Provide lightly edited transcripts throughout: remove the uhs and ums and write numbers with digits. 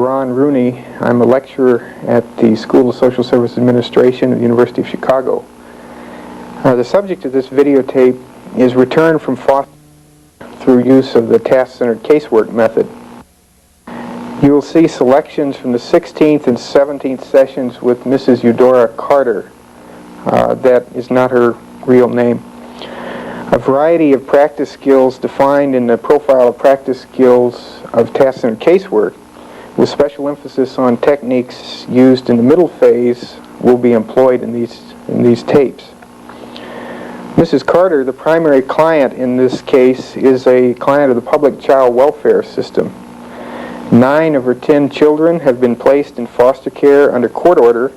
Ron Rooney. I'm a lecturer at the School of Social Service Administration at the University of Chicago. The subject of this videotape is return from foster through use of the task-centered casework method. You will see selections from the 16th and 17th sessions with Mrs. Eudora Carter. That is not her real name. A variety of practice skills defined in the profile of practice skills of task-centered casework, with special emphasis on techniques used in the middle phase, will be employed in these tapes. Mrs. Carter, the primary client in this case, is a client of the public child welfare system. 9 of her 10 children have been placed in foster care under court order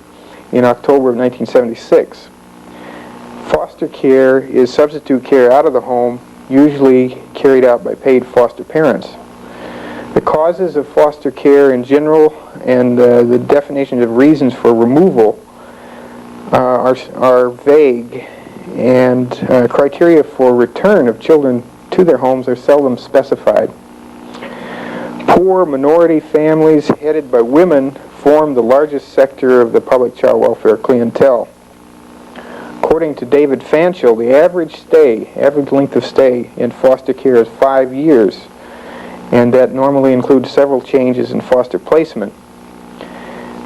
in October of 1976. Foster care is substitute care out of the home, usually carried out by paid foster parents. The causes of foster care in general and the definitions of reasons for removal are vague, and criteria for return of children to their homes are seldom specified. Poor minority families headed by women form the largest sector of the public child welfare clientele. According to David Fanchel, the average length of stay in foster care is 5 years, and that normally includes several changes in foster placement.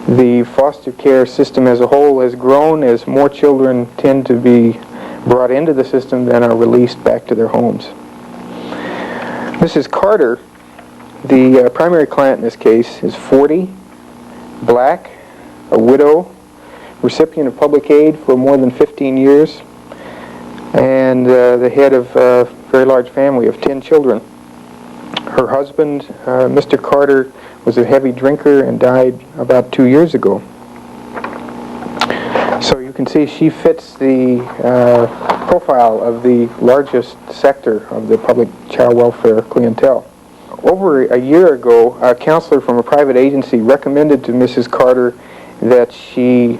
The foster care system as a whole has grown as more children tend to be brought into the system than are released back to their homes. Mrs. Carter, the primary client in this case, is 40, black, a widow, recipient of public aid for more than 15 years, and the head of a very large family of 10 children. Her husband, Mr. Carter, was a heavy drinker and died about 2 years ago. So you can see she fits the profile of the largest sector of the public child welfare clientele. Over a year ago, a counselor from a private agency recommended to Mrs. Carter that she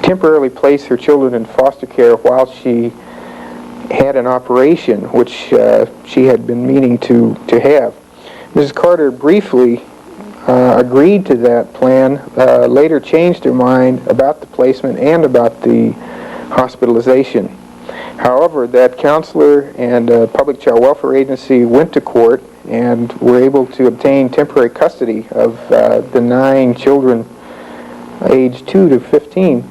temporarily place her children in foster care while she had an operation which she had been meaning to have. Mrs. Carter briefly agreed to that plan, later changed her mind about the placement and about the hospitalization. However, that counselor and public child welfare agency went to court and were able to obtain temporary custody of the 9 children aged 2 to 15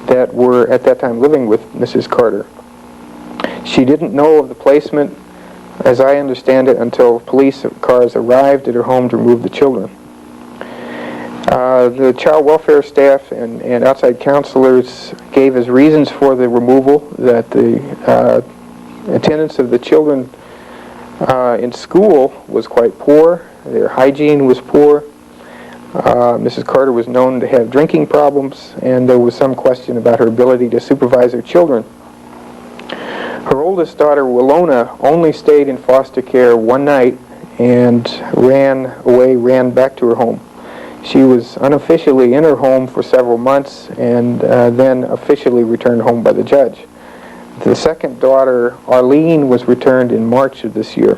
that were at that time living with Mrs. Carter. She didn't know of the placement, as I understand it, until police cars arrived at her home to remove the children. The child welfare staff and outside counselors gave as reasons for the removal that the attendance of the children in school was quite poor, their hygiene was poor, Mrs. Carter was known to have drinking problems, and there was some question about her ability to supervise her children. Her oldest daughter, Willona, only stayed in foster care one night and ran back to her home. She was unofficially in her home for several months and then officially returned home by the judge. The second daughter, Arlene, was returned in March of this year.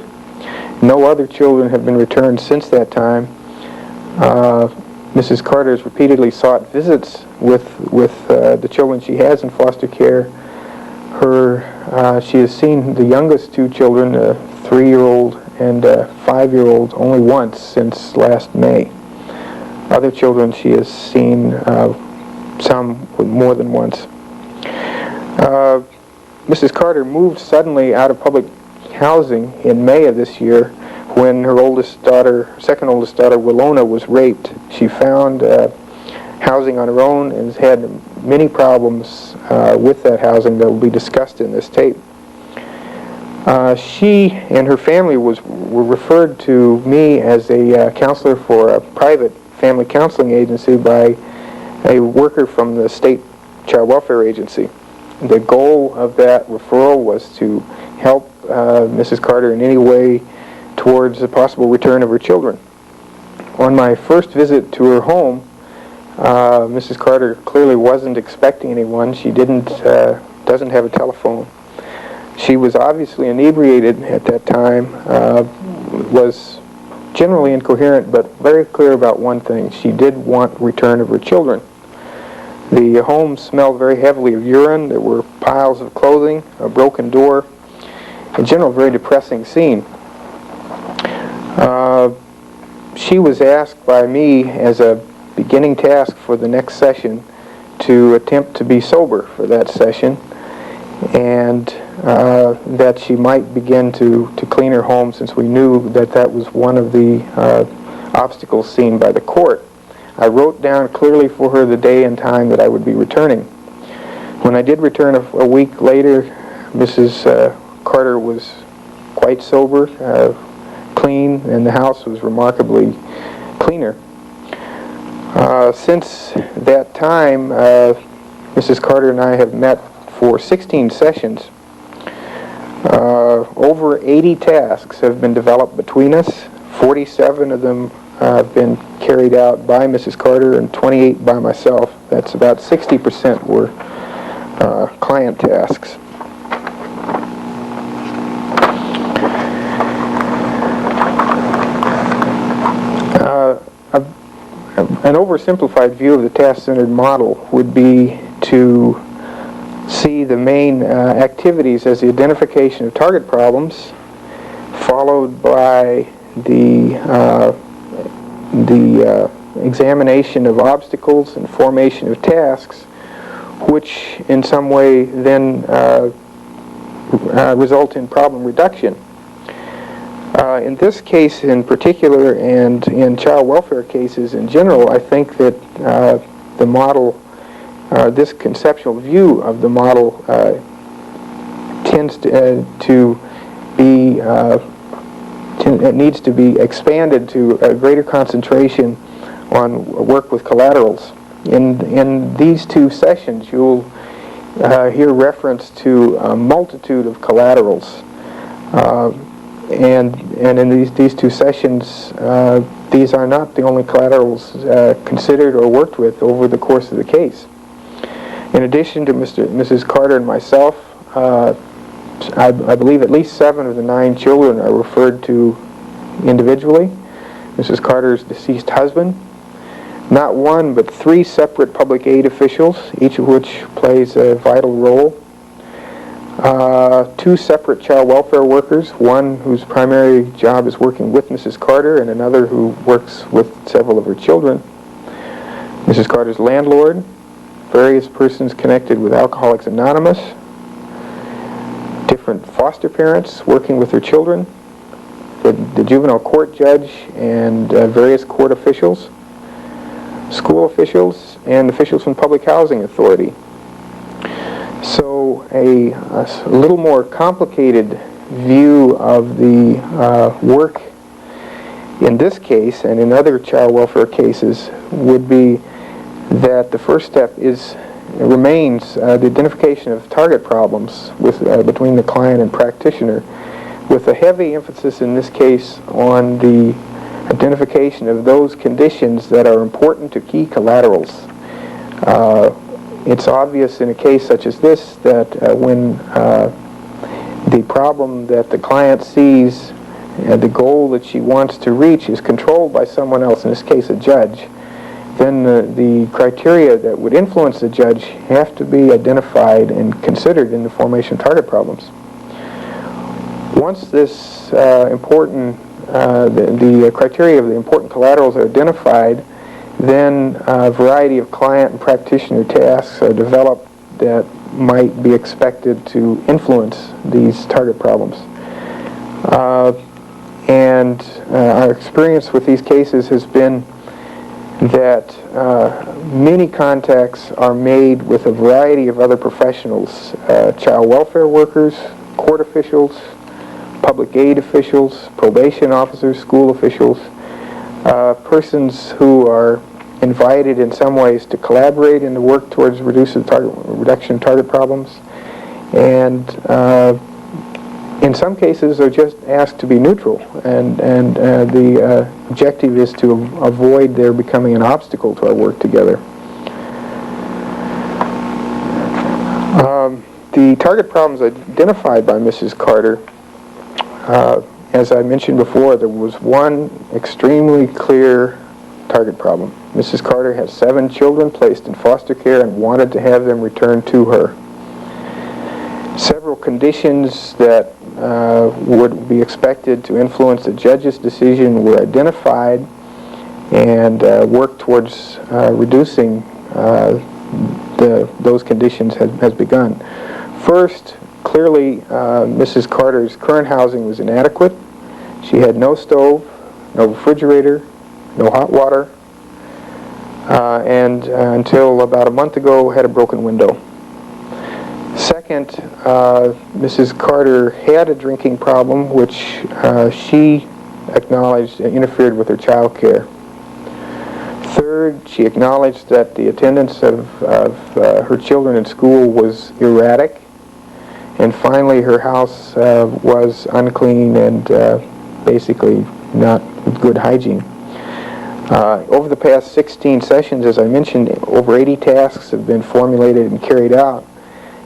No other children have been returned since that time. Mrs. Carter has repeatedly sought visits with the children she has in foster care. She has seen the youngest 2 children, a 3-year-old and a 5-year-old, only once since last May. Other children she has seen some more than once. Mrs. Carter moved suddenly out of public housing in May of this year when her second oldest daughter, Willona, was raped. She found housing on her own and has had many problems with that housing that will be discussed in this tape. She and her family were referred to me as a counselor for a private family counseling agency by a worker from the state child welfare agency. The goal of that referral was to help Mrs. Carter in any way towards a possible return of her children. On my first visit to her home, Mrs. Carter clearly wasn't expecting anyone. She doesn't have a telephone. She was obviously inebriated at that time, was generally incoherent, but very clear about one thing. She did want return of her children. The home smelled very heavily of urine. There were piles of clothing, a broken door, in general, a very depressing scene. She was asked by me as a beginning task for the next session to attempt to be sober for that session, and that she might begin to clean her home, since we knew that that was one of the obstacles seen by the court. I wrote down clearly for her the day and time that I would be returning. When I did return a week later, Mrs. Carter was quite sober, clean, and the house was remarkably cleaner. Since that time, Mrs. Carter and I have met for 16 sessions. Over 80 tasks have been developed between us. 47 of them have been carried out by Mrs. Carter and 28 by myself. That's about 60% were client tasks. An oversimplified view of the task-centered model would be to see the main activities as the identification of target problems, followed by the examination of obstacles and formation of tasks, which in some way then result in problem reduction. In this case in particular, and in child welfare cases in general, I think that the model, this conceptual view of the model tends to be, it needs to be expanded to a greater concentration on work with collaterals. In these two sessions, you'll hear reference to a multitude of collaterals. And in these two sessions, these are not the only collaterals considered or worked with over the course of the case. In addition to Mrs. Carter and myself, I believe at least 7 of the 9 children are referred to individually. Mrs. Carter's deceased husband, not one but 3 separate public aid officials, each of which plays a vital role. 2 separate child welfare workers, one whose primary job is working with Mrs. Carter and another who works with several of her children. Mrs. Carter's landlord, various persons connected with Alcoholics Anonymous, different foster parents working with their children, the juvenile court judge and various court officials, school officials, and officials from Public Housing Authority. So a little more complicated view of the work in this case and in other child welfare cases would be that the first step remains the identification of target problems between the client and practitioner, with a heavy emphasis in this case on the identification of those conditions that are important to key collaterals. It's obvious in a case such as this that when the problem that the client sees, the goal that she wants to reach, is controlled by someone else, in this case a judge, then the criteria that would influence the judge have to be identified and considered in the formation of target problems. Once this the criteria of the important collaterals are identified, then a variety of client and practitioner tasks are developed that might be expected to influence these target problems. And our experience with these cases has been that many contacts are made with a variety of other professionals, child welfare workers, court officials, public aid officials, probation officers, school officials, persons who are invited in some ways to collaborate in the work towards reduction of target problems, and in some cases are just asked to be neutral, and the objective is to avoid their becoming an obstacle to our work together. The target problems identified by Mrs. Carter as I mentioned before, there was one extremely clear target problem. Mrs. Carter has 7 children placed in foster care and wanted to have them returned to her. Several conditions that would be expected to influence the judge's decision were identified, and work towards reducing those conditions has begun. First, clearly, Mrs. Carter's current housing was inadequate. She had no stove, no refrigerator, no hot water, and until about a month ago had a broken window. Second, Mrs. Carter had a drinking problem which she acknowledged interfered with her child care. Third, she acknowledged that the attendance of her children in school was erratic. And finally, her house was unclean and basically not with good hygiene. Over the past 16 sessions, as I mentioned, over 80 tasks have been formulated and carried out.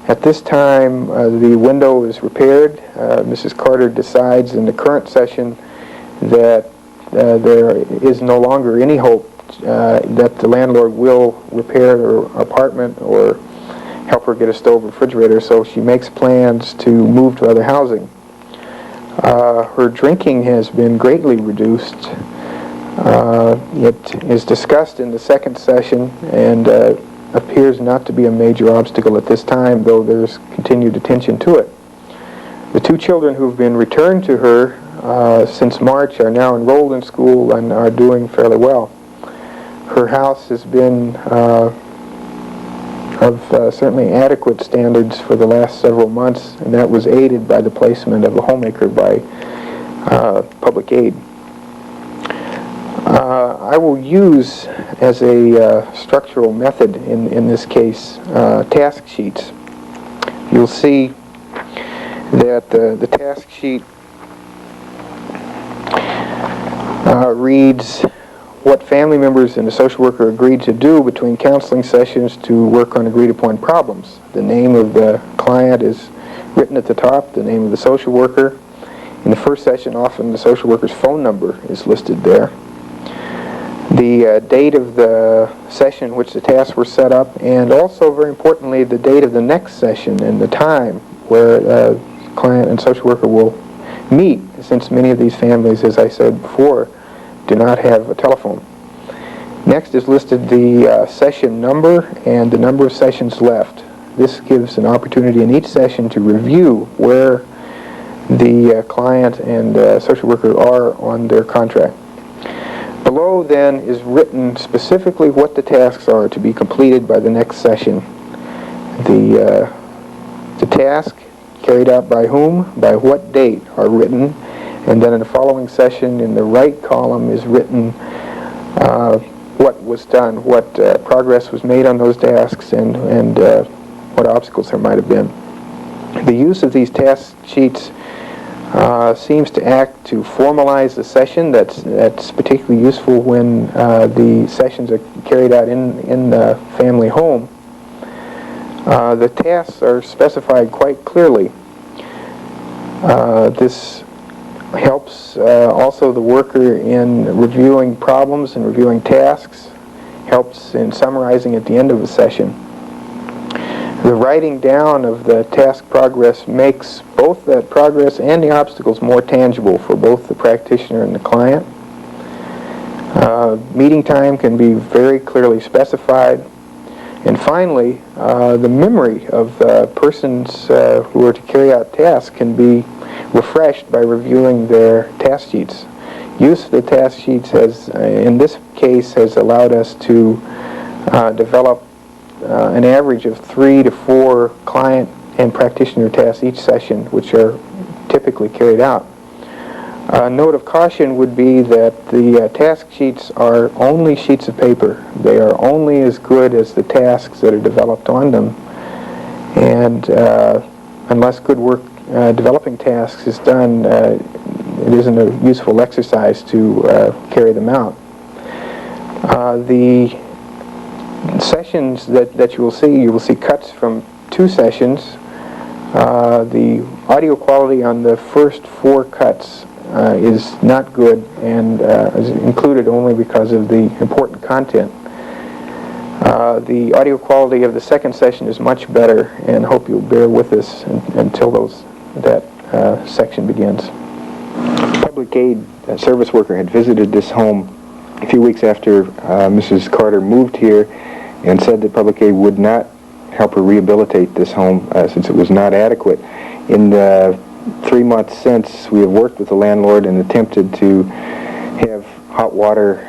At this time, the window is repaired. Mrs. Carter decides in the current session that there is no longer any hope that the landlord will repair her apartment or help her get a stove refrigerator, so she makes plans to move to other housing. Her drinking has been greatly reduced. It is discussed in the second session and appears not to be a major obstacle at this time, though there's continued attention to it. The 2 children who've been returned to her since March are now enrolled in school and are doing fairly well. Her house has been of certainly adequate standards for the last several months, and that was aided by the placement of a homemaker by public aid. I will use as a structural method in this case task sheets. You'll see that the task sheet reads what family members and the social worker agreed to do between counseling sessions to work on agreed upon problems. The name of the client is written at the top, the name of the social worker. In the first session, often the social worker's phone number is listed there. The date of the session in which the tasks were set up, and also, very importantly, the date of the next session and the time where the client and social worker will meet, since many of these families, as I said before, do not have a telephone. Next is listed the session number and the number of sessions left. This gives an opportunity in each session to review where the client and social worker are on their contract. Below then is written specifically what the tasks are to be completed by the next session. The task carried out by whom, by what date are written, and then in the following session in the right column is written what was done, what progress was made on those tasks, and what obstacles there might have been. The use of these task sheets seems to act to formalize the session. That's particularly useful when the sessions are carried out in the family home. The tasks are specified quite clearly. This helps also the worker in reviewing problems and reviewing tasks, helps in summarizing at the end of the session. The writing down of the task progress makes both that progress and the obstacles more tangible for both the practitioner and the client. Meeting time can be very clearly specified. And finally, the memory of persons who are to carry out tasks can be refreshed by reviewing their task sheets. Use of the task sheets has, in this case, has allowed us to develop an average of 3 to 4 client and practitioner tasks each session, which are typically carried out. A note of caution would be that the task sheets are only sheets of paper. They are only as good as the tasks that are developed on them, and unless good work developing tasks is done, it isn't a useful exercise to carry them out. The sessions that you will see cuts from 2 sessions. The audio quality on the first 4 cuts is not good and is included only because of the important content. The audio quality of the second session is much better, and hope you'll bear with us until that section begins. Public aid service worker had visited this home a few weeks after Mrs. Carter moved here and said that public aid would not help her rehabilitate this home since it was not adequate. In the 3 months since, we have worked with the landlord and attempted to have hot water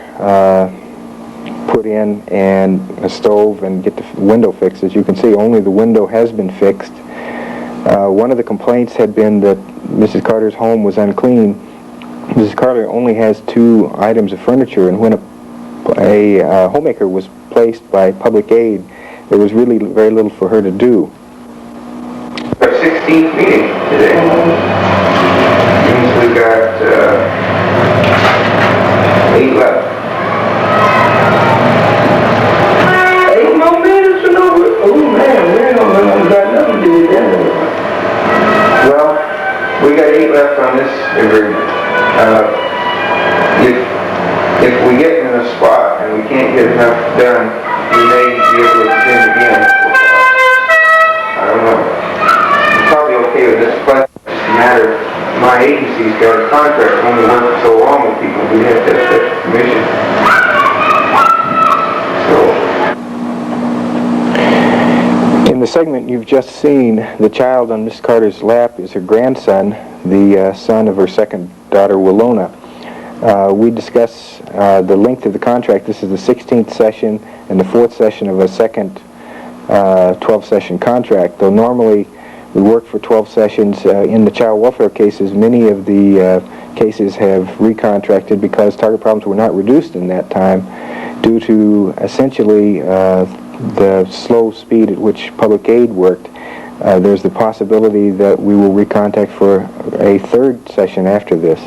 put in and a stove and get the window fixed. As you can see, only the window has been fixed. One of the complaints had been that Mrs. Carter's home was unclean. Mrs. Carter only has 2 items of furniture, and when a homemaker was placed by public aid, there was really very little for her to do. Our 16th meeting today. Means we got 8 left. 8 more minutes and over. Oh man, we got nothing to do with that. Well, we got 8 left on this agreement. If we get in a spot and we can't get enough done, we may be able to extend again. I don't know. I'm probably okay with this, but it's just a matter of my agency's got a contract only work for so long with people. We have to have such permission. So. In the segment you've just seen, the child on Miss Carter's lap is her grandson, the son of her second daughter, Willona. We discuss the length of the contract. This is the 16th session and the 4th session of a second 12-session contract. Though normally we work for 12 sessions, in the child welfare cases, many of the cases have recontracted because target problems were not reduced in that time due to essentially the slow speed at which public aid worked. There's the possibility that we will recontact for a 3rd session after this.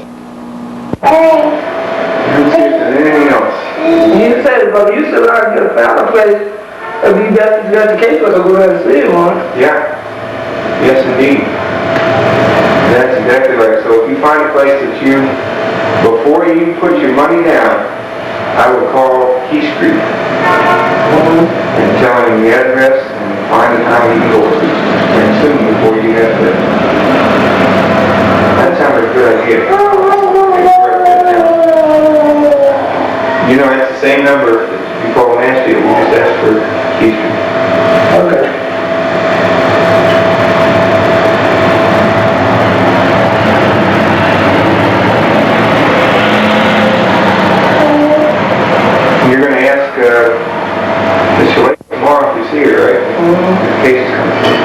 Anything else? You said it, but you said I could have found a place if you got the case, but I'll go ahead and see it on. Yeah. Yes, indeed. That's exactly right. So if you find a place that before you put your money down, I would call Key Street and tell him the address and find the time you can go and soon before you have to. That sounds like a good idea. You know, it's the same number that you called last year. We just asked for Key Street. Okay. You're going to ask Ms. Shalay tomorrow if you see her, right? Mm-hmm. If the case comes through.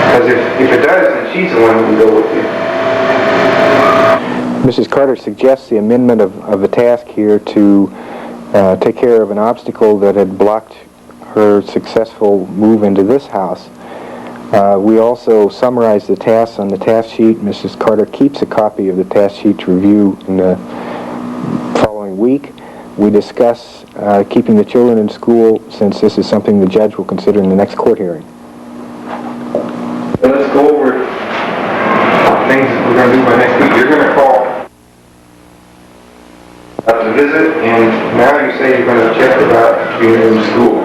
Because if it does, then she's the one who will go with you. Mrs. Carter suggests the amendment of a task here to take care of an obstacle that had blocked her successful move into this house. We also summarize the tasks on the task sheet. Mrs. Carter keeps a copy of the task sheet to review in the following week. We discuss keeping the children in school, since this is something the judge will consider in the next court hearing. So let's go over things that we're going to do by next week. You're going to call to visit, and now you say you're going to check about being in school.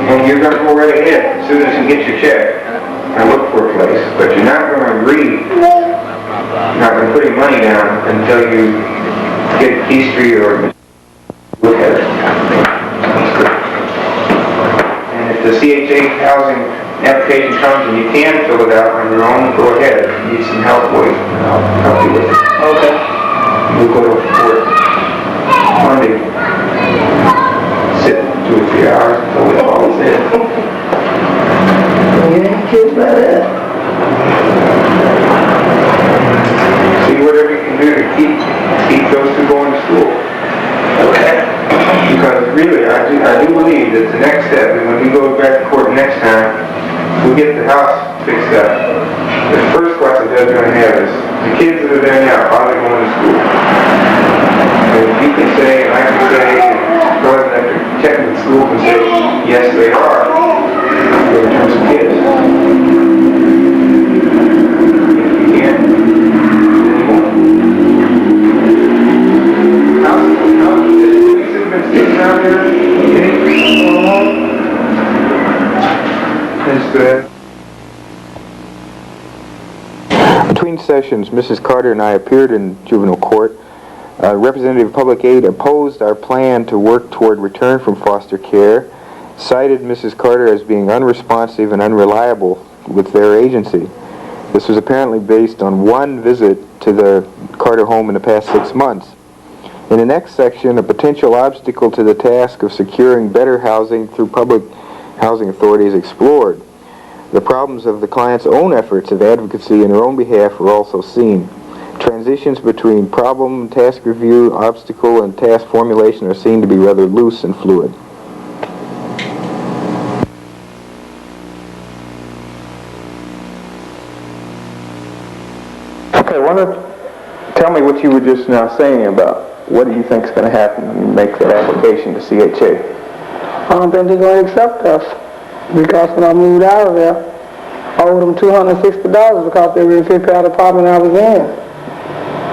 And you're going to go right ahead as soon as you get your check and look for a place, but you're not going to agree, not going to put your money down until you get Key Street or look at it. The CHA housing application comes and you can fill it out on your own, go ahead. If you need some help, wait, and I'll help you with it. Okay. We'll go to court Monday. Sit 2 or 3 hours until we all is in. You ain't kidding about that. See whatever you can do to keep those 2 going to school. Okay. Because really, I do believe that the next step, and when we go back to court next time, we get the house fixed up. The first question they're going to have is, the kids that are there now, are they going to school? And you can say, and I can say, and check with the school and say, yes, they are, for return some kids. If you can't, then you won't. How the police have been sitting out there, it's good. Between sessions, Mrs. Carter and I appeared in juvenile court. Representative of Public Aid opposed our plan to work toward return from foster care, cited Mrs. Carter as being unresponsive and unreliable with their agency. This was apparently based on one visit to the Carter home in the past 6 months. In the next section, a potential obstacle to the task of securing better housing through public housing authority is explored. The problems of the client's own efforts of advocacy in their own behalf were also seen. Transitions between problem, task review, obstacle, and task formulation are seen to be rather loose and fluid. Okay, tell me what you were just now saying about what do you think is going to happen when you make that application to CHA? I don't think they're going to accept us, because when I moved out of there, I owed them $260 because they were in the apartment I was in.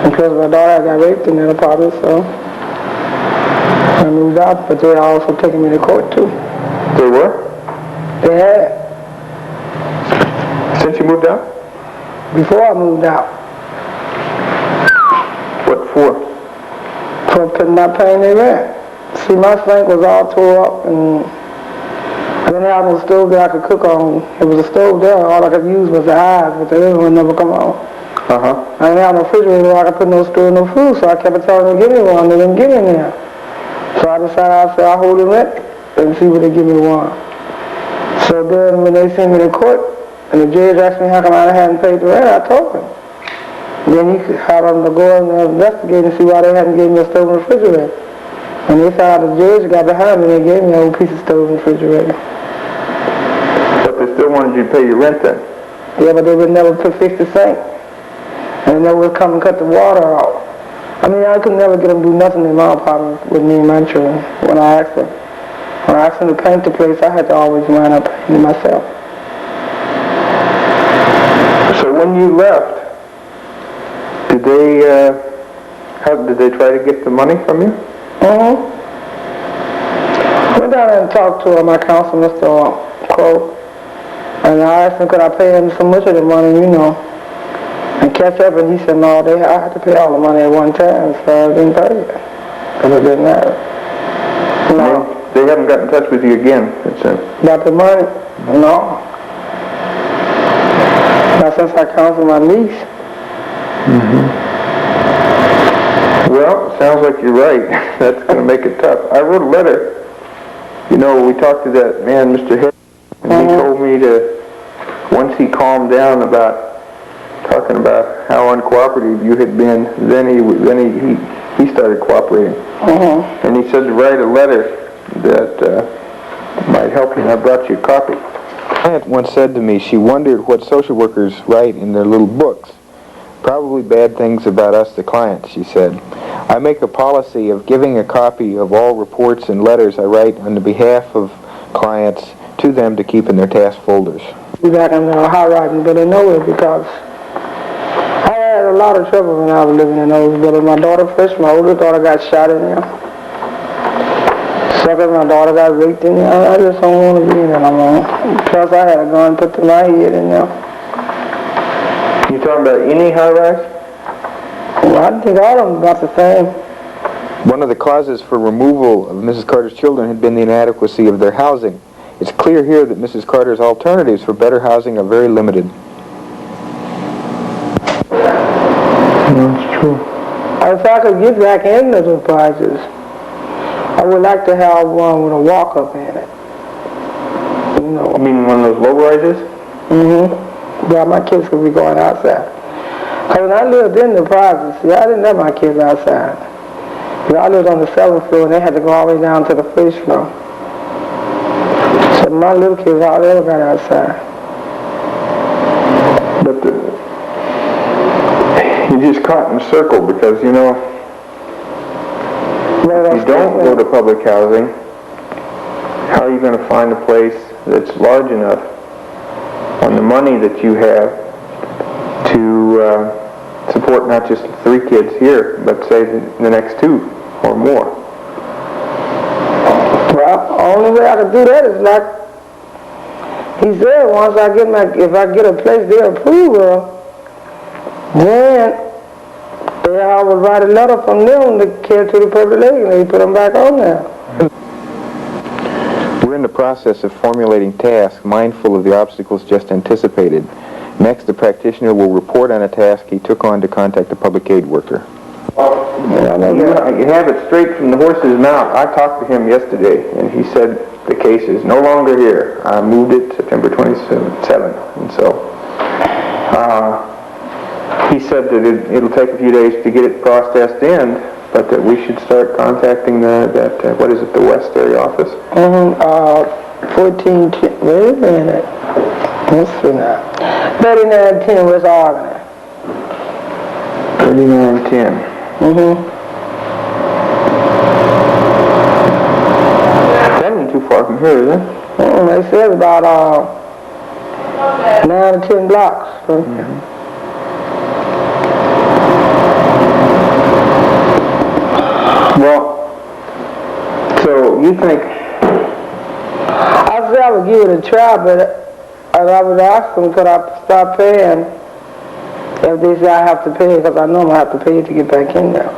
And because my daughter got raped in that apartment, so I moved out, but they also taking me to court too. They were? They had. Since you moved out? Before I moved out. What for? For not paying their rent. See, my sink was all tore up, and I didn't have no stove that I could cook on. It was a stove there, all I could use was the eyes, but the other one never come on. I didn't have no refrigerator where I could put no store, no food, so I kept telling them to give me one. They didn't give me there. So I decided I'll hold the rent and see what they give me one. So then when they sent me to court, and the judge asked me how come I hadn't paid the rent, I told him. Then he had them to go and investigate and see why they hadn't given me a stove and refrigerator. When they found the judge got behind me, they gave me a whole piece of stove and refrigerator. But they still wanted you to pay your rent then? Yeah, but they would never fix the sink. And they would come and cut the water out. I mean, I could never get them to do nothing in my apartment with me and my children when I asked them. When I asked them to paint the place, I had to always wind up painting it myself. So when you left, did they try to get the money from you? Went down there and talked to my counsel, Mr. Crow, and I asked him could I pay him so much of the money, and catch up, and he said no, I had to pay all the money at one time, so I didn't pay it, because it didn't matter. No. They haven't got in touch with you again, it said. About the money? No. Not since I counseled my niece. Well, sounds like you're right. That's going to make it tough. I wrote a letter. We talked to that man, Mr. Hill, and he told me to, once he calmed down about talking about how uncooperative you had been, then he started cooperating. And he said to write a letter that might help you, and I brought you a copy. A client once said to me she wondered what social workers write in their little books. Probably bad things about us, the clients, she said. I make a policy of giving a copy of all reports and letters I write on the behalf of clients to them to keep in their task folders. Be back in the high riding, but I know it because I had a lot of trouble when I was living in those. But my daughter first, my older daughter got shot in there. Second, my daughter got raped in there. I just don't want to be in there no more. Plus, I had a gun put to my head in there. You talking about any high-rise? Well, I think all of them about the same. One of the causes for removal of Mrs. Carter's children had been the inadequacy of their housing. It's clear here that Mrs. Carter's alternatives for better housing are very limited. That's true. If I could get back into the projects, I would like to have one with a walk-up in it. You mean one of those low-rises? Yeah, my kids could be going outside. Because when I lived in the projects, I didn't let my kids outside. I lived on the 7th floor, and they had to go all the way down to the 1st floor. So my little kids all ever got outside. But you just caught in a circle because, if you don't go to public housing, how are you going to find a place that's large enough on the money that you have to support not just 3 kids here, but say the next 2 or more? Well, the only way I can do that is like he said, once I get if I get a place they approve of, then I would write a letter from them to carry to the public aid and they put them back on there. We're in the process of formulating tasks mindful of the obstacles just anticipated. Next, the practitioner will report on a task he took on to contact a public aid worker. You have it straight from the horse's mouth. I talked to him yesterday, and he said the case is no longer here. I moved it September 27th, and so he said that it'll take a few days to get it processed in, but that we should start contacting what is it, the West Area office? 1410, wait a minute. Let's see now. 3910 West Albany. 3910. That ain't too far from here, is it? They said about 9 or 10 blocks. Well, so you think... I said I would give it a try, but I would ask them, could I stop paying if they say I have to pay, because I know I'm going to have to pay to get back in there.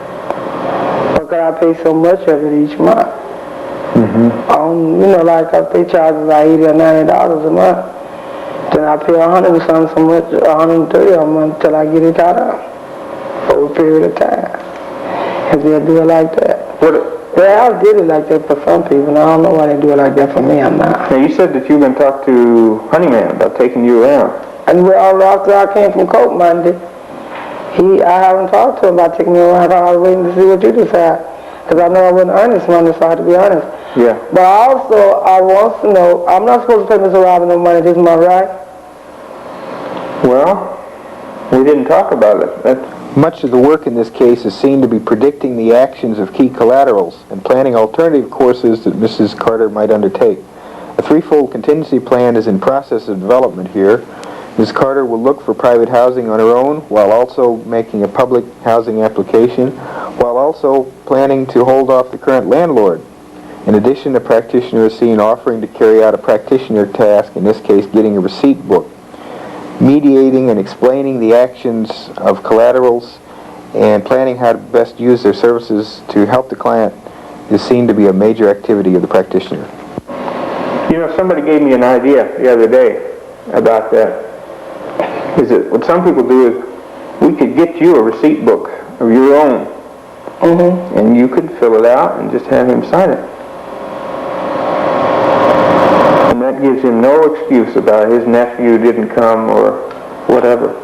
Or could I pay so much of it each month? Like if they charge like $80 or $90 a month, then I pay $100 or something, so much, $130 a month till I get it out of over a period of time. If they'll do it like that. They all did it like that for some people, and I don't know why they do it like that for me. I'm not. Now, you said that you've been talking to Honeyman about taking you around. And after I came from Coke Monday, I haven't talked to him about taking me around. I was waiting to see what you decide. Because I know I wouldn't earn this money, so I have to be honest. Yeah. But also, I want to know, I'm not supposed to pay Mr. Robin no money this month, right? Well, we didn't talk about it. Much of the work in this case is seen to be predicting the actions of key collaterals and planning alternative courses that Mrs. Carter might undertake. A threefold contingency plan is in process of development here. Ms. Carter will look for private housing on her own while also making a public housing application, while also planning to hold off the current landlord. In addition, the practitioner is seen offering to carry out a practitioner task, in this case getting a receipt book, mediating and explaining the actions of collaterals, and planning how to best use their services to help the client is seen to be a major activity of the practitioner. You know, somebody gave me an idea the other day about that. Is that what some people do is we could get you a receipt book of your own, and you could fill it out and just have him sign it. And that gives him no excuse about his nephew didn't come or whatever.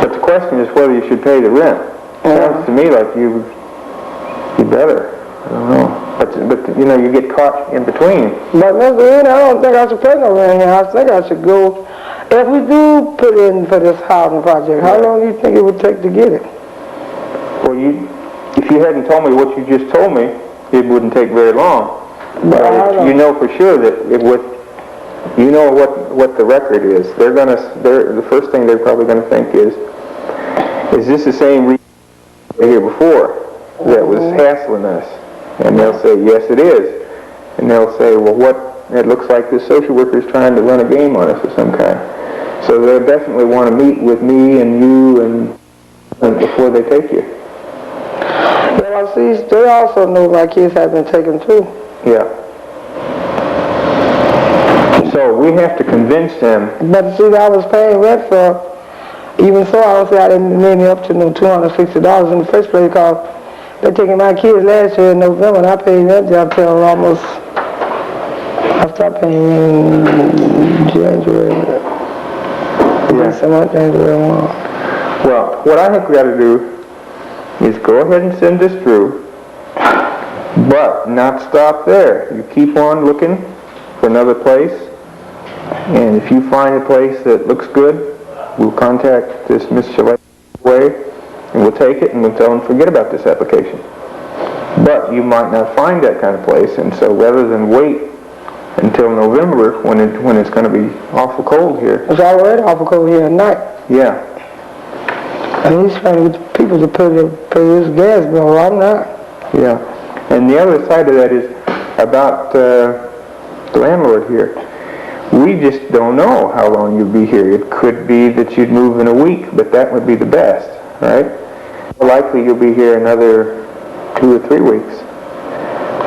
But the question is whether you should pay the rent. Sounds to me like you better. I don't know. But you know, you get caught in between. But Mr. Rooney, I don't think I should pay no rent here. I think I should go. If we do put in for this housing project, how long do you think it would take to get it? Well, if you hadn't told me what you just told me, it wouldn't take very long. But you know for sure that it would. You know what the record is. The first thing they're probably gonna think is this the same reason here before that was hassling us? And they'll say, yes, it is. And they'll say, well, it looks like this social worker is trying to run a game on us of some kind. So they'll definitely want to meet with me and you and before they take you. Well, see, they also know my kids have been taken too. Yeah. So we have to convince them. But see, I was paying rent for, even so, I don't say I didn't make me up to no $260 in the first place, because they're taking my kids last year in November, and I paid rent until almost, I stopped paying in January. Yeah. January 1. Well, what I think we got to do is go ahead and send this through, but not stop there. You keep on looking for another place, and if you find a place that looks good, we'll contact this Miss Chalet way, and we'll take it and we'll tell them forget about this application. But you might not find that kind of place, and so rather than wait until November when it's going to be awful cold here. It's already awful cold here at night. Yeah. And he's trying to get people to pay his gas bill. I'm not. Yeah. And the other side of that is about the landlord here. We just don't know how long you'll be here. It could be that you'd move in a week, but that would be the best, right? Likely you'll be here another 2 or 3 weeks.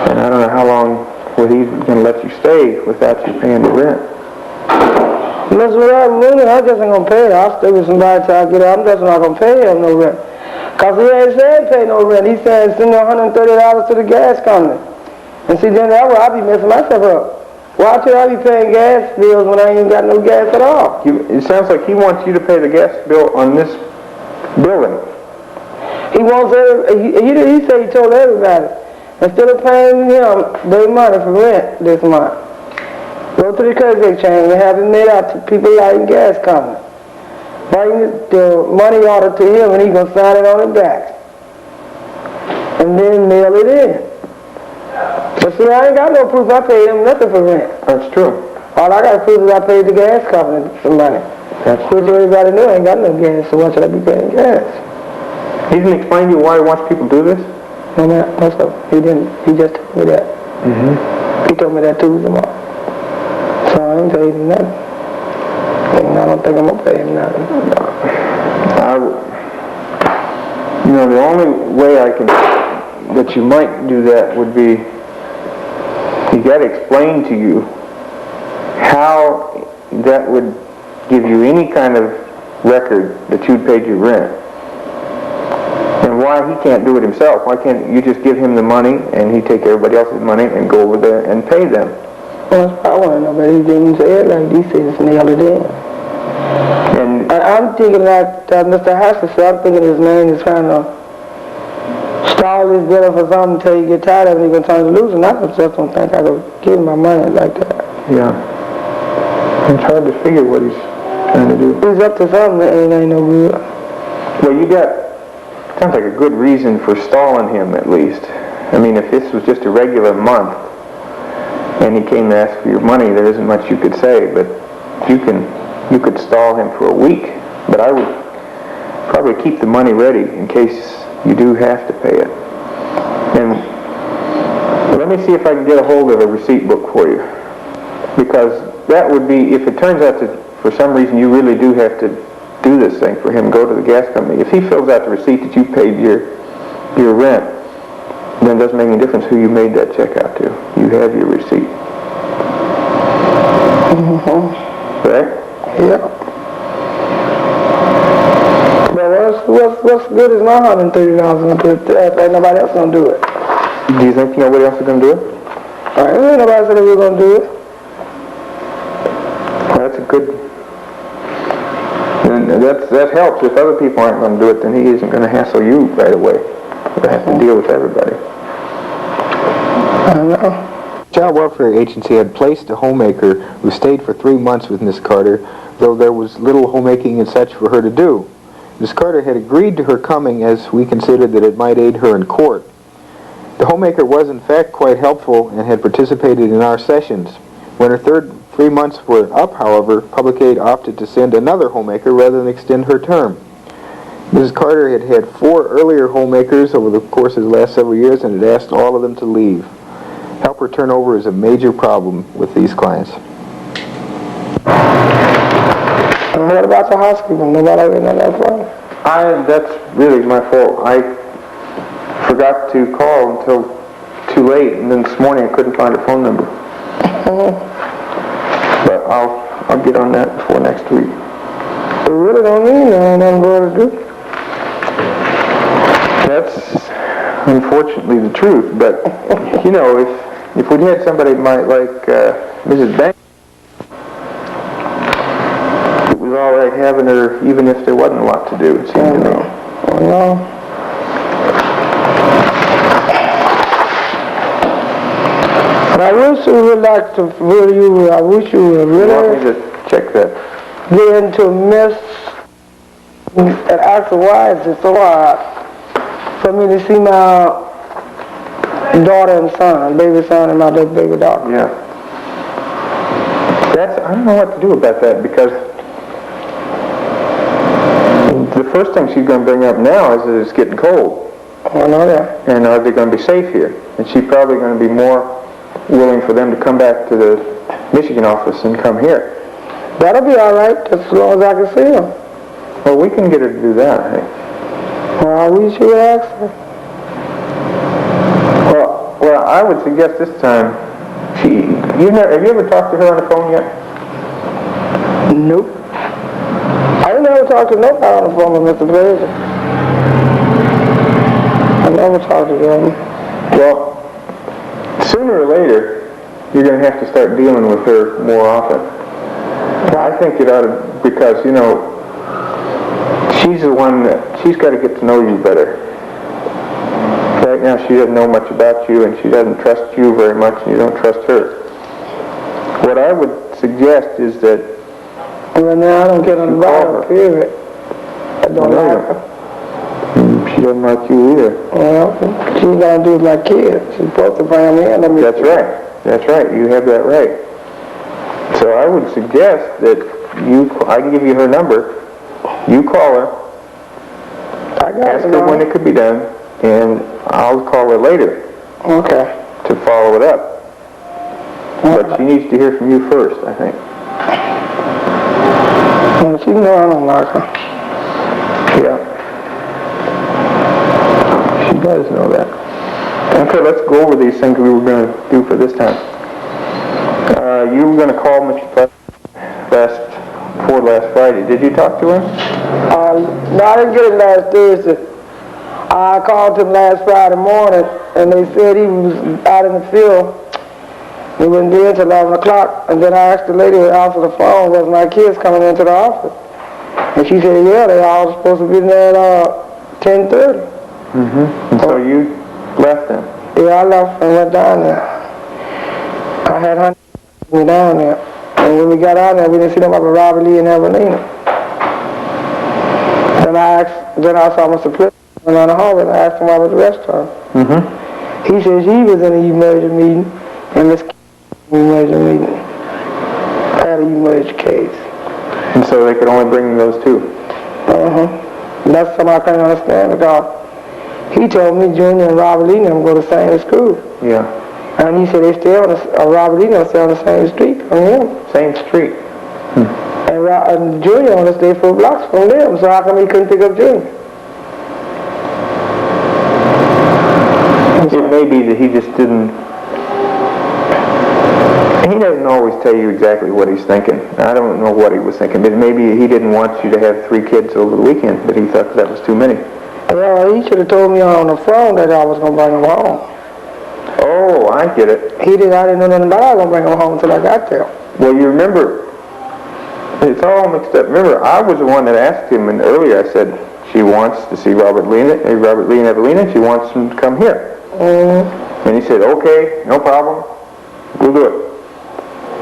And I don't know how long he's going to let you stay without you paying the rent. That's what I'm doing. I just ain't going to pay it. I'll stay with somebody till I get out. I'm just not going to pay him no rent. Because he ain't said pay no rent. He said send $130 to the gas company. And see, then that way I'll be messing myself up. Why should I be paying gas bills when I ain't got no gas at all? It sounds like he wants you to pay the gas bill on this building. He wants he said he told everybody, instead of paying him their money for rent this month, go to the credit exchange and have it made out to people like gas company. Bring the money order to him and he's going to sign it on the back. And then mail it in. But see, I ain't got no proof I paid him nothing for rent. That's true. All I got to prove is I paid the gas company some money. Which everybody knew I ain't got no gas, so why should I be paying gas? He didn't explain to you why he wants people to do this? No, man, no, sir. He didn't. He just told me that. Mm-hmm. He told me that Tuesday morning. So I ain't tell him nothing. And I don't think I'm going to pay him nothing. The only way that you might do that would be, he got to explain to you how that would give you any kind of record that you'd paid your rent. And why he can't do it himself. Why can't you just give him the money and he take everybody else's money and go over there and pay them? Well, that's what I want to know, but he didn't say it like he said, just nailed it in. And I'm thinking that Mr. Haskell said, I'm thinking his man is trying to stall this bill for something until you get tired of it and you're going to turn it loose, and I just don't think I could give him my money like that. Yeah. It's hard to figure what he's trying to do. He's up to something that ain't no good. Well, sounds like a good reason for stalling him, at least. I mean, if this was just a regular month and he came to ask for your money, there isn't much you could say, but you could stall him for a week. But I would probably keep the money ready in case you do have to pay it. And let me see if I can get a hold of a receipt book for you. Because that would be, if it turns out that for some reason you really do have to do this thing for him, go to the gas company. If he fills out the receipt that you paid your rent, then it doesn't make any difference who you made that check out to. You have your receipt. Mm-hmm. Right? Yeah. But what's good is my $130 going to put it if nobody else going to do it. Do you think nobody else is going to do it? All right, ain't nobody said we were going to do it. Well, that's a good... And that helps. If other people aren't going to do it, then he isn't going to hassle you right away. You'll have to deal with everybody. I don't know. The Child Welfare Agency had placed a homemaker who stayed for 3 months with Miss Carter, though there was little homemaking and such for her to do. Miss Carter had agreed to her coming as we considered that it might aid her in court. The homemaker was in fact quite helpful and had participated in our sessions. When her 3 months were up, however, Public Aid opted to send another homemaker rather than extend her term. Mrs. Carter had had 4 earlier homemakers over the course of the last several years and had asked all of them to leave. Helper turnover is a major problem with these clients. And what about the housekeeping? Nobody ever done that for me? That's really my fault. I forgot to call until too late, and then this morning I couldn't find a phone number. But I'll get on that before next week. It really don't mean there ain't nothing more to do. That's unfortunately the truth, but if we'd had somebody like Mrs. Banks, it was all right having her even if there wasn't a lot to do, it seemed to me. No. And I wish you would like to I wish you would really... You want me to check that? Get into a mess and ask why is it so hard for me to see my daughter and son, baby son and my little baby daughter. Yeah. I don't know what to do about that, because the first thing she's going to bring up now is that it's getting cold. I know that. And are they going to be safe here? And she's probably going to be more willing for them to come back to the Michigan office and come here. That'll be all right, as long as I can see them. Well, we can get her to do that, I think. Well, we should ask her. Well, I would suggest this time, have you ever talked to her on the phone yet? Nope. I didn't ever talk to nobody on the phone with Mr. Blazer. I never talked to them. Well, sooner or later, you're going to have to start dealing with her more often. I think it ought to, because, she's the one she's got to get to know you better. Right now, she doesn't know much about you, and she doesn't trust you very much, and you don't trust her. What I would suggest is that Well, now I don't get on the bottom, period. I don't like her. She doesn't like you either. Well, she's gonna do it like kids. She's supposed to bring them in. That's right. That's right. You have that right. So I would suggest that I can give you her number. You call her. Ask her when it could be done, and I'll call her later. Okay. To follow it up. But she needs to hear from you first, I think. Well, she know I don't like her. Yeah. She does know that. Okay, let's go over these things we were going to do for this time. You were going to call Mr. last Friday. Did you talk to him? No, I didn't get it last Thursday. I called him last Friday morning, and they said he was out in the field. He wouldn't be in till 11 o'clock. And then I asked the lady who answered the phone, was my kids coming into the office? And she said, yeah, they all supposed to be in there at 10:30. And so you left them? Yeah, I left and went down there. I had Hunter me down there. And when we got out there, we didn't see nobody but Robert Lee and Evelina. Then I saw Mr. Plitt went on the hallway, and I asked him why was the restaurant. He said he was in an emergency meeting, and Miss emergency meeting had an emergency case. And so they could only bring those two? That's something I can't understand, because he told me Junior and Robert Lee and them go to the same school. Yeah. And he said they stay on Robert Lee and them stay on the same street from him. Same street? And Junior only stayed 4 blocks from them, so how come he couldn't pick up Junior? It may be that he just didn't... He doesn't always tell you exactly what he's thinking. I don't know what he was thinking, but maybe he didn't want you to have 3 kids over the weekend, but he thought that was too many. Well, he should have told me on the phone that I was going to bring him home. Oh, I get it. I didn't know nothing about I was going to bring him home until I got there. Well, you remember, it's all mixed up. Remember, I was the one that asked him, and earlier I said, she wants to see Robert Lee and Evelina, she wants them to come here. And he said, okay, no problem, we'll do it.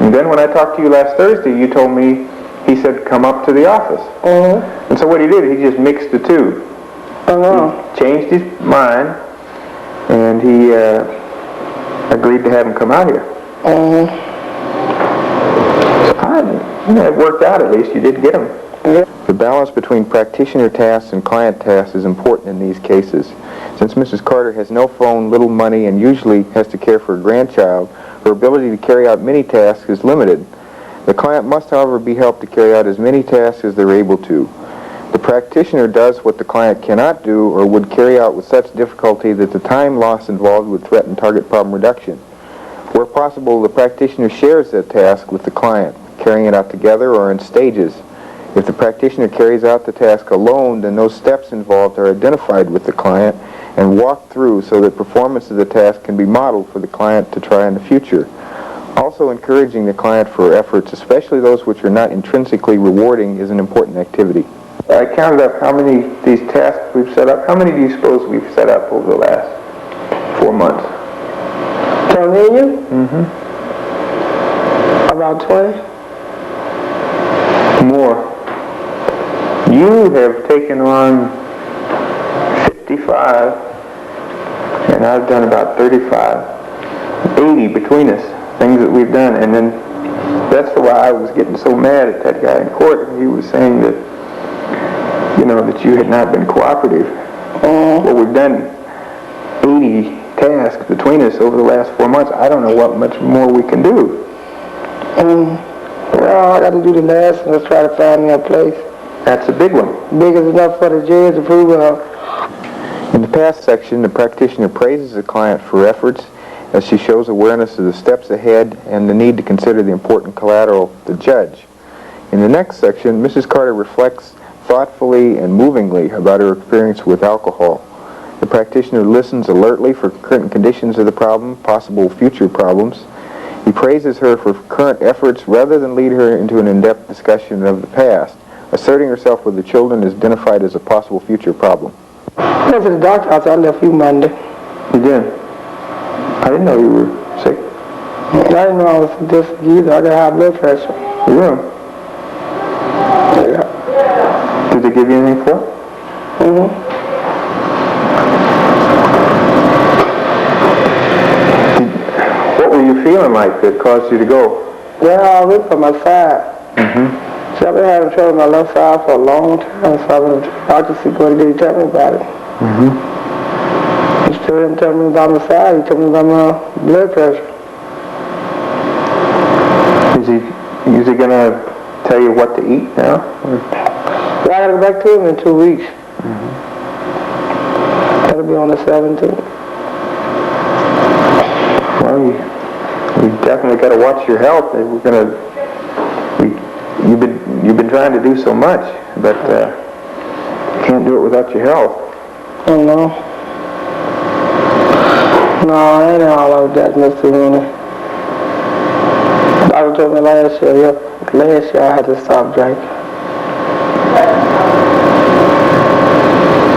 And then when I talked to you last Thursday, you told me, he said, come up to the office. And so what he did, he just mixed the two. He changed his mind, and he agreed to have him come out here. It worked out, at least. You did get him. The balance between practitioner tasks and client tasks is important in these cases. Since Mrs. Carter has no phone, little money, and usually has to care for a grandchild, her ability to carry out many tasks is limited. The client must, however, be helped to carry out as many tasks as they're able to. The practitioner does what the client cannot do or would carry out with such difficulty that the time loss involved would threaten target problem reduction. Where possible, the practitioner shares that task with the client, carrying it out together or in stages. If the practitioner carries out the task alone, then those steps involved are identified with the client and walked through so that performance of the task can be modeled for the client to try in the future. Also, encouraging the client for efforts, especially those which are not intrinsically rewarding, is an important activity. I counted up how many of these tasks we've set up. How many do you suppose we've set up over the last 4 months? From you? About 20. More. You have taken on 55, and I've done about 35, 80 between us, things that we've done, and then that's why I was getting so mad at that guy in court. He was saying that, you know, that you had not been cooperative. Well, we've done 80 tasks between us over the last 4 months. I don't know what much more we can do. Well, I got to do the last and let's try to find me a place. That's a big one. Big is enough for the judge to approve of. In the past section, the practitioner praises the client for efforts as she shows awareness of the steps ahead and the need to consider the important collateral of the judge. In the next section, Mrs. Carter reflects thoughtfully and movingly about her experience with alcohol. The practitioner listens alertly for current conditions of the problem, possible future problems. He praises her for current efforts rather than lead her into an in-depth discussion of the past. Asserting herself with the children is identified as a possible future problem. I went to the doctor's house. I left you Monday. You did? I didn't know you were sick. I didn't know I was this either. I got high blood pressure. Yeah. Yeah. Did they give you anything for it? What were you feeling like that caused you to go? Yeah, I went for my side. So I've been having trouble with my left side for a long time, so I've been to the doctor to see what he did. He tell me about it. He still didn't tell me about my side. He told me about my blood pressure. Is he going to tell you what to eat now? Yeah, I got to go back to him in 2 weeks. That'll be on the 17th. Well, you definitely got to watch your health. You've been trying to do so much, but you can't do it without your health. Oh, no. No, I ain't all like that, Mr. Rooney. The doctor told me last year I had to stop drinking.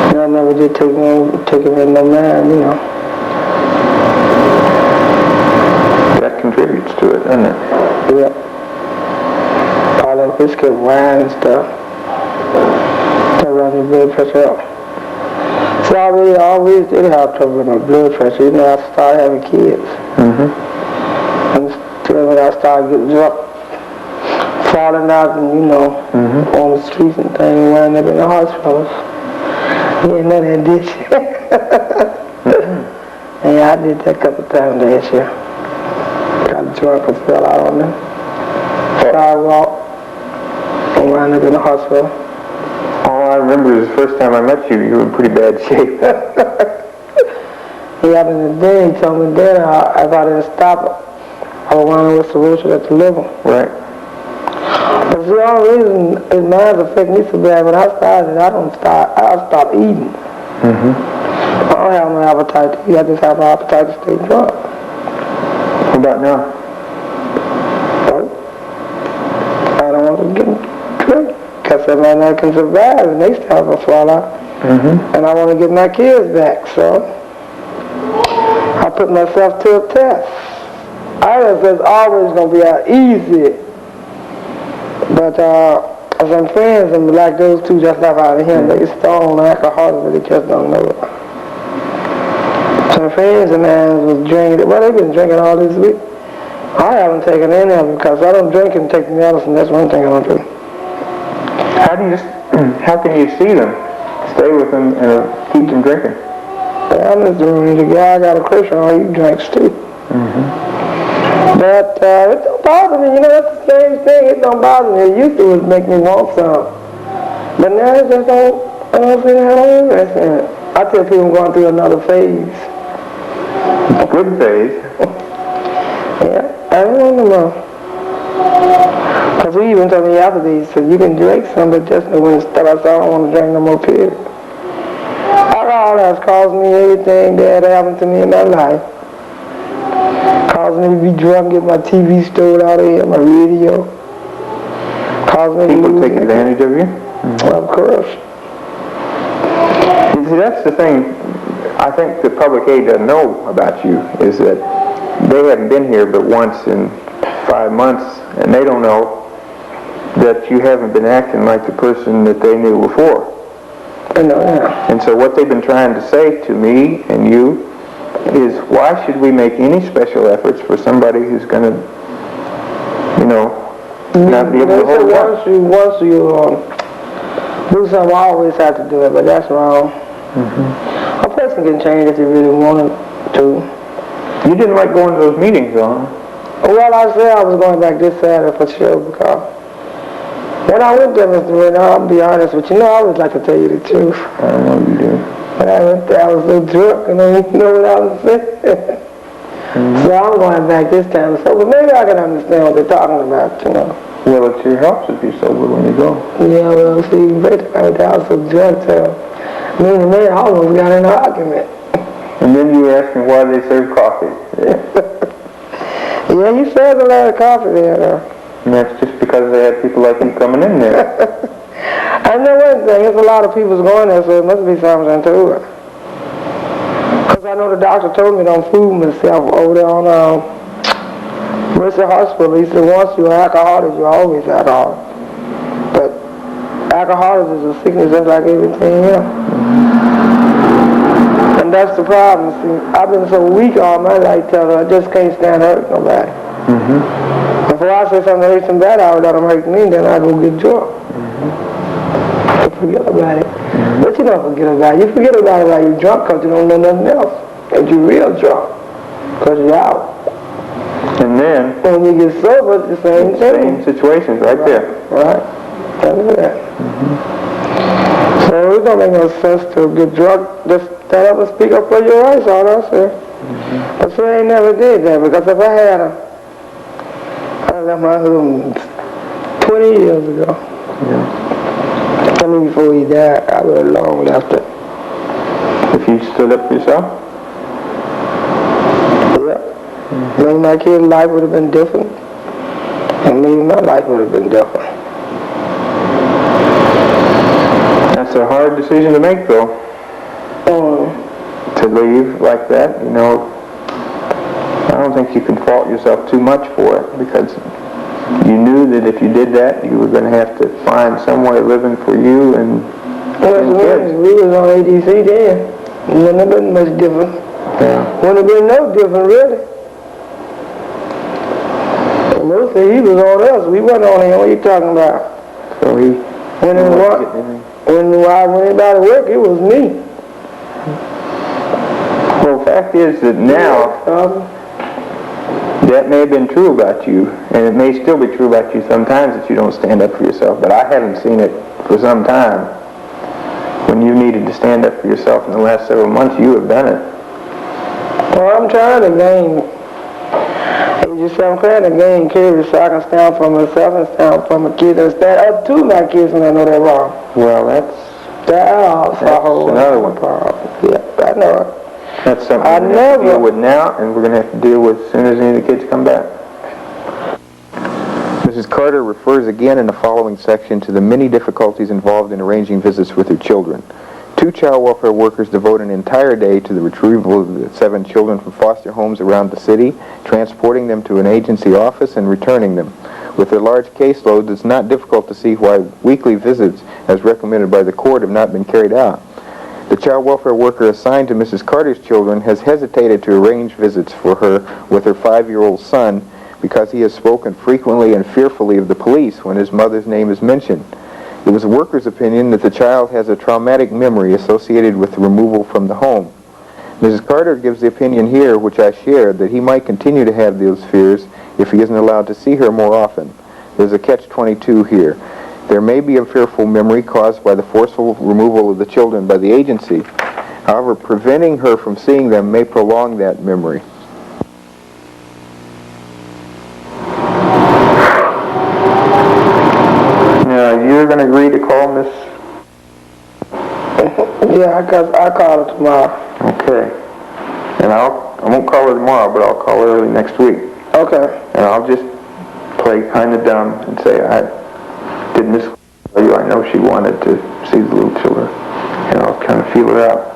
And I never did take it in no man, you know. That contributes to it, doesn't it? Yeah. All that whiskey, wine and stuff. That runs your blood pressure up. See, I always did have trouble with my blood pressure, even though I started having kids. And still when I started getting drunk, falling out and, you know, on the streets and things, winding up in the hospitals. Yeah, none of that did shit. And yeah, I did that a couple times last year. Got drunk and fell out on the sidewalk and wound up in the hospital. All I remember is the first time I met you, you were in pretty bad shape. He happened to then, he told me then if I didn't stop it, I would wind up with cirrhosis at the liver. Right. But the only reason his mind affect me so bad when I started, I stop eating. I don't have no appetite to eat, I just have an appetite to stay drunk. What about now? I don't want to get drunk. Because that man I can survive and they start to fall out. And I want to get my kids back, so I put myself to a test. I guess it's always going to be easy. But some friends and like those two just left out of him, they stone alcoholics, but they just don't know it. Some friends of mine was drinking, well, they've been drinking all this week. I haven't taken any of them because I don't drink and take the medicine. That's one thing I don't do. How can you see them, stay with them, and keep them drinking? Yeah, I'm just doing the guy got a Christian on, he drinks too. But it don't bother me, you know, that's the same thing. It don't bother me. It used to make me want some. But now it just don't, I don't feel that interest in it. I tell people I'm going through another phase. A good phase. Yeah, I don't want no more. Because he even told me yesterday, he said, you can drink some, but just know when to stop. I said, I don't want to drink no more, period. Alcohol has caused me everything that happened to me in my life. Caused me to be drunk, get my TV stole out of here, my radio. Caused me People to take advantage of you? Of course. You see, that's the thing I think the public aid doesn't know about you, is that they haven't been here but once in 5 months, and they don't know that you haven't been acting like the person that they knew before. I know, yeah. And so what they've been trying to say to me and you is why should we make any special efforts for somebody who's going to, not be able to hold up? Once you do something, I always have to do it, but that's wrong. A person can change if they really wanted to. You didn't like going to those meetings, though, huh? Well, I said I was going back this Saturday for sure, because when I went there, Mr. Rooney, I'll be honest with you, I always like to tell you the truth. I know you do. When I went there, I was so drunk, and I didn't know what I was saying. So I'm going back this time, but maybe I can understand what they're talking about, Well, it sure helps if you're sober when you go. Yeah, well, see, I was so drunk, so me and the man almost got in an argument. And then you asked me why they serve coffee. Yeah, you served a lot of coffee there, though. And that's just because they had people like you coming in there. I know one thing, there's a lot of people going there, so it must be something to it. Because I know the doctor told me don't fool myself over there on Mercy Hospital. He said once you're alcoholic, you're always alcoholic. But alcoholism is a sickness just like everything else. And that's the problem. See, I've been so weak all my life, I just can't stand hurt nobody. Before I say something hurts them bad, I would let them hurt me, then I go get drunk. Forget about it. But you don't forget about it. You forget about it while you're drunk because you don't know nothing else. And you're real drunk because you're out. And then, when you get sober, it's the same thing. Same situations right there. Right. That's that. So it don't make no sense to get drunk. Just stand up and speak up for your rights, all I say. But see, I ain't never did that because if I had I left my husband 20 years ago. I mean, before he died, I would have long left it. If you stood up for yourself? Yeah. Maybe my kid's life would have been different. And maybe my life would have been different. That's a hard decision to make, though. To leave like that, I don't think you can fault yourself too much for it because you knew that if you did that, you were going to have to find some way of living for you and kids. We was on ADC then. It wouldn't have been much different. Yeah. Wouldn't have been no different, really. And mostly he was on us. We wasn't on him. What are you talking about? So he... When I went about to work, it was me. Well, the fact is that now... That may have been true about you, and it may still be true about you sometimes that you don't stand up for yourself, but I haven't seen it for some time. When you needed to stand up for yourself in the last several months, you have done it. Well, I'm trying to gain, I'm trying to gain courage so I can stand for myself and stand for my kids and stand up to my kids when I know they're wrong. Well, that's another one. Yeah, I know it. That's something we're going to have to deal with now, and we're going to have to deal with as soon as any of the kids come back. Mrs. Carter refers again in the following section to the many difficulties involved in arranging visits with her children. 2 child welfare workers devote an entire day to the retrieval of the 7 children from foster homes around the city, transporting them to an agency office and returning them. With their large caseloads, it's not difficult to see why weekly visits, as recommended by the court, have not been carried out. The child welfare worker assigned to Mrs. Carter's children has hesitated to arrange visits for her with her 5-year-old son because he has spoken frequently and fearfully of the police when his mother's name is mentioned. It was the worker's opinion that the child has a traumatic memory associated with the removal from the home. Mrs. Carter gives the opinion here, which I share, that he might continue to have those fears if he isn't allowed to see her more often. There's a catch-22 here. There may be a fearful memory caused by the forceful removal of the children by the agency. However, preventing her from seeing them may prolong that memory. Now, you're going to agree to call Miss... Yeah, I call her tomorrow. Okay. And I won't call her tomorrow, but I'll call her early next week. Okay. And I'll just play kind of dumb and say, did Miss tell you I know she wanted to see the little children? And I'll kind of feel her out.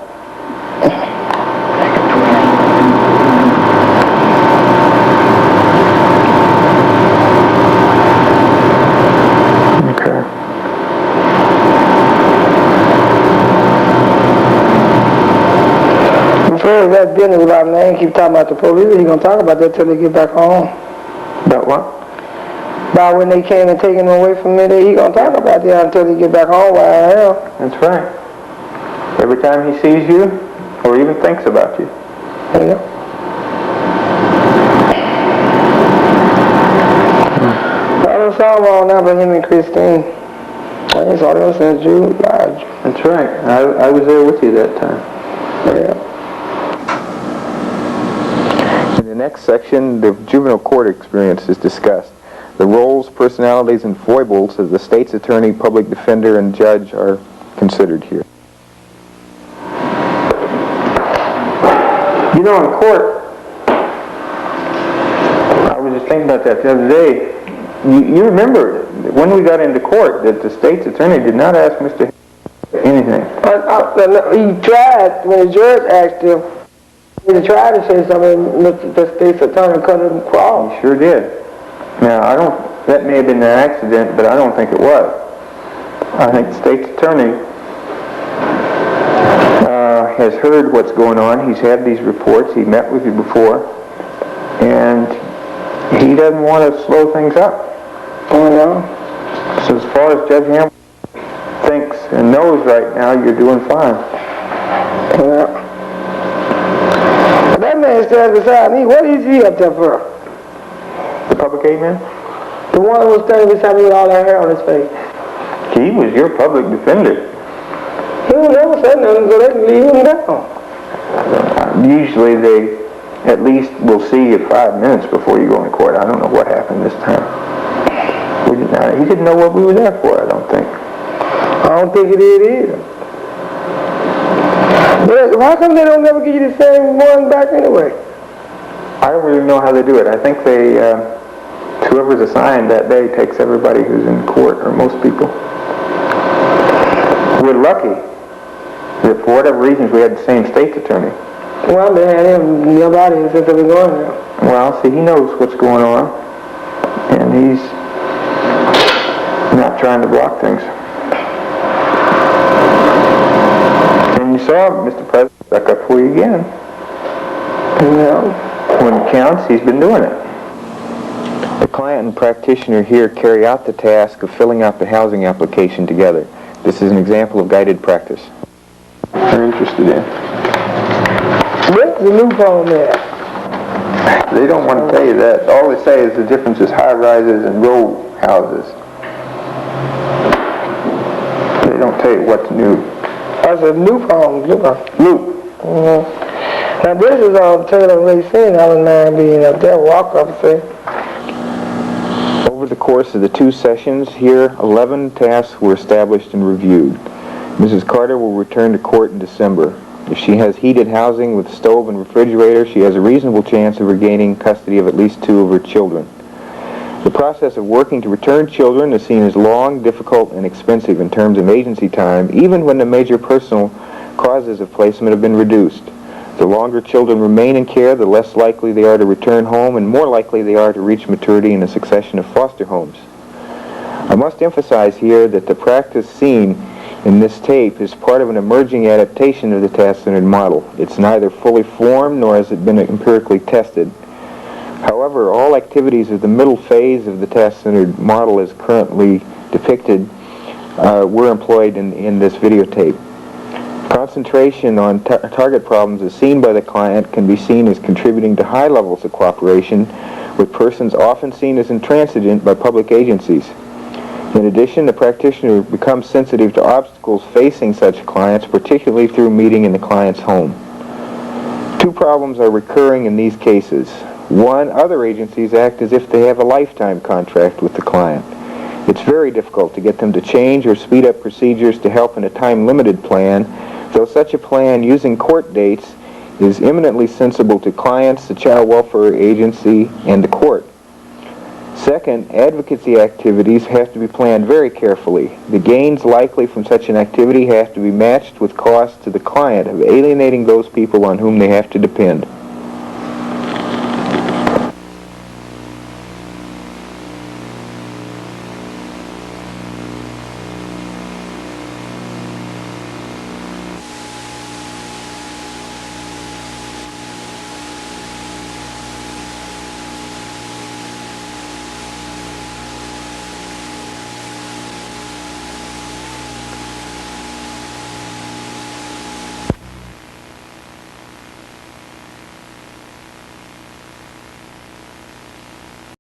Okay. I'm afraid that business about man keep talking about the police. He gonna talk about that till they get back home. About what? About when they came and taken him away from me, he gonna talk about that until they get back home where I am. That's right. Every time he sees you, or even thinks about you. Yeah. I don't saw him all now, but him and Christine. I ain't saw them since June. That's right. I was there with you that time. Yeah. In the next section, the juvenile court experience is discussed. The roles, personalities, and foibles of the state's attorney, public defender, and judge are considered here. You know, in court, I was just thinking about that the other day. You remember when we got into court that the state's attorney did not ask Mr. anything. He tried, when the judge asked him, he tried to say something, the state's attorney cut him cross. He sure did. Now, that may have been an accident, but I don't think it was. I think the state's attorney has heard what's going on. He's had these reports. He met with you before. And he doesn't want to slow things up. Oh, no. So as far as Judge Hamilton thinks and knows right now, you're doing fine. Yeah. But that man stands beside me. What is he up there for? The public aid man? The one who was standing beside me with all that hair on his face. He was your public defender. He don't never say nothing, so they can leave him down. Usually they at least will see you 5 minutes before you go in court. I don't know what happened this time. He didn't know what we were there for, I don't think. I don't think it is either. But why come they don't never give you the same one back anyway? I don't really know how they do it. I think whoever's assigned that day takes everybody who's in court, or most people. We're lucky that for whatever reasons we had the same state's attorney. Well, they had him nobody since they've been going there. Well, see, he knows what's going on, and he's not trying to block things. And you saw, Mr. President, back up for you again. Yeah. When it counts, he's been doing it. The client and practitioner here carry out the task of filling out the housing application together. This is an example of guided practice. They're interested in. What's the new phone there? They don't want to tell you that. All they say is the difference is high-rises and row houses. They don't tell you what's new. That's a new phone. New. Mm-hmm. Now this is on Taylor Racine. I was not being up there. Walk up, say. Over the course of the 2 sessions here, 11 tasks were established and reviewed. Mrs. Carter will return to court in December. If she has heated housing with stove and refrigerator, she has a reasonable chance of regaining custody of at least 2 of her children. The process of working to return children is seen as long, difficult, and expensive in terms of agency time, even when the major personal causes of placement have been reduced. The longer children remain in care, the less likely they are to return home, and more likely they are to reach maturity in a succession of foster homes. I must emphasize here that the practice seen in this tape is part of an emerging adaptation of the task-centered model. It's neither fully formed nor has it been empirically tested. However, all activities of the middle phase of the task-centered model as currently depicted were employed in this videotape. Concentration on target problems as seen by the client can be seen as contributing to high levels of cooperation with persons often seen as intransigent by public agencies. In addition, the practitioner becomes sensitive to obstacles facing such clients, particularly through meeting in the client's home. 2 problems are recurring in these cases. 1, other agencies act as if they have a lifetime contract with the client. It's very difficult to get them to change or speed up procedures to help in a time-limited plan, though such a plan using court dates is eminently sensible to clients, the child welfare agency, and the court. Second, advocacy activities have to be planned very carefully. The gains likely from such an activity have to be matched with costs to the client of alienating those people on whom they have to depend.